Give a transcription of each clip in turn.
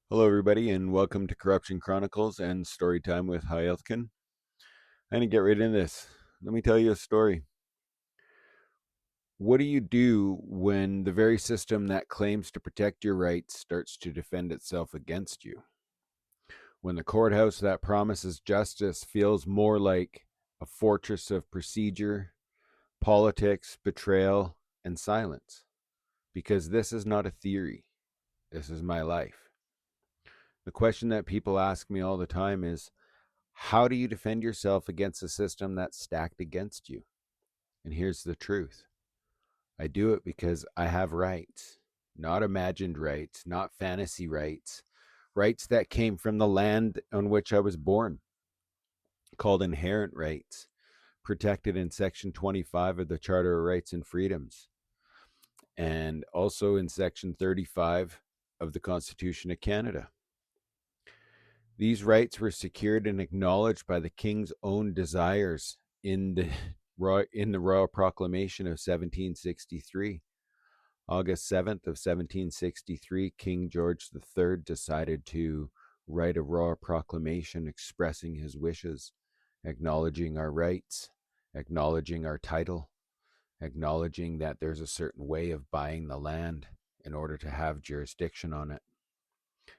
Hello, everybody, and welcome to Corruption Chronicles and Storytime with High Elfkin. I'm going to get right into this. Let me tell you a story. What do you do when the very system that claims to protect your rights starts to defend itself against you? When the courthouse that promises justice feels more like a fortress of procedure, politics, betrayal, and silence? Because this is not a theory, this is my life. The question that people ask me all the time is, how do you defend yourself against a system that's stacked against you? And here's the truth: I do it because I have rights, not imagined rights, not fantasy rights, rights that came from the land on which I was born, called inherent rights, protected in Section 25 of the Charter of Rights and Freedoms, and also in Section 35 of the Constitution of Canada. These rights were secured and acknowledged by the King's own desires in the Royal Proclamation of 1763. August 7th of 1763, King George III decided to write a Royal Proclamation expressing his wishes, acknowledging our rights, acknowledging our title, acknowledging that there's a certain way of buying the land in order to have jurisdiction on it.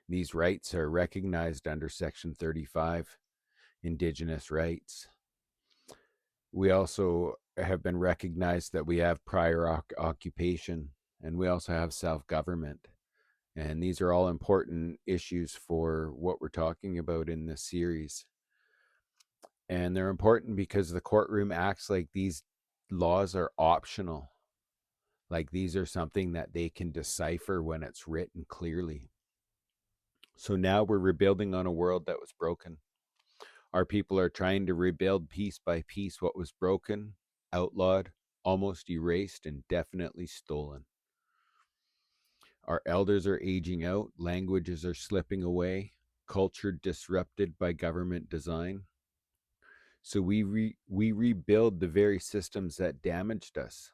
These rights are recognized under Section 35, Indigenous rights. We also have been recognized that we have prior occupation, and we also have self-government. And these are all important issues for what we're talking about in this series. And they're important because the courtroom acts like these laws are optional, like these are something that they can decipher when it's written clearly. So now we're rebuilding on a world that was broken. Our people are trying to rebuild piece by piece what was broken, outlawed, almost erased, and definitely stolen. Our elders are aging out, languages are slipping away, culture disrupted by government design. So we rebuild the very systems that damaged us.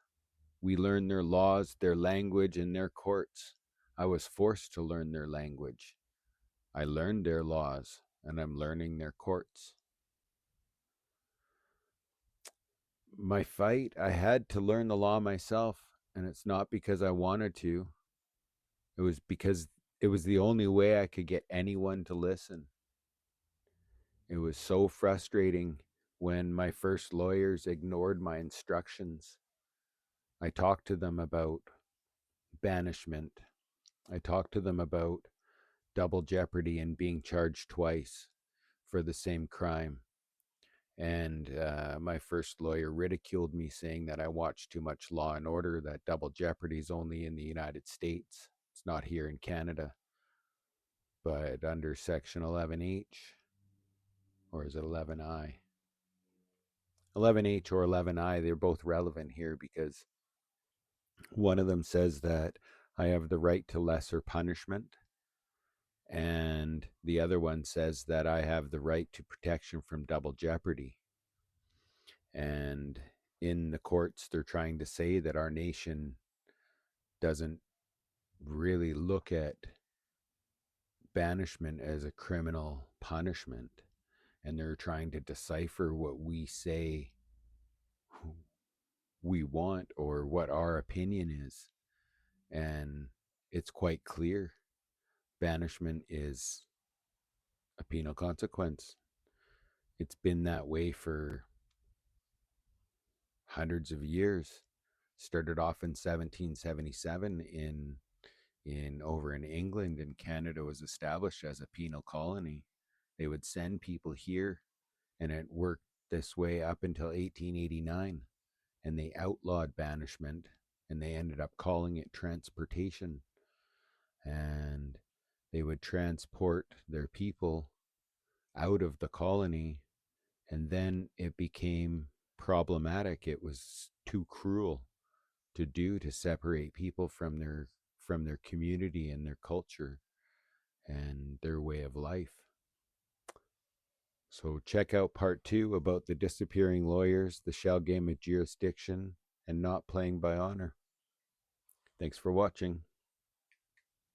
We learn their laws, their language, and their courts. I was forced to learn their language. I learned their laws, and I'm learning their courts. My fight, I had to learn the law myself, and it's not because I wanted to. It was because it was the only way I could get anyone to listen. It was so frustrating when my first lawyers ignored my instructions. I talked to them about banishment. I talked to them about double jeopardy and being charged twice for the same crime. And my first lawyer ridiculed me, saying that I watched too much Law and Order, that double jeopardy is only in the United States. It's not here in Canada. But under Section 11H, or is it 11I? 11H or 11I, they're both relevant here because one of them says that I have the right to lesser punishment, and the other one says that I have the right to protection from double jeopardy. And in the courts, they're trying to say that our nation doesn't really look at banishment as a criminal punishment. And they're trying to decipher what we say we want or what our opinion is. And it's quite clear: banishment is a penal consequence. It's been that way for hundreds of years. Started off in 1777 in over in England, and Canada was established as a penal colony. They would send people here, and it worked this way up until 1889, and they outlawed banishment, and they ended up calling it transportation. And they would transport their people out of the colony, and then it became problematic. It was too cruel to do, to separate people from their community and their culture and their way of life. So check out part 2 about the disappearing lawyers, the shell game of jurisdiction, and not playing by honor. Thanks for watching.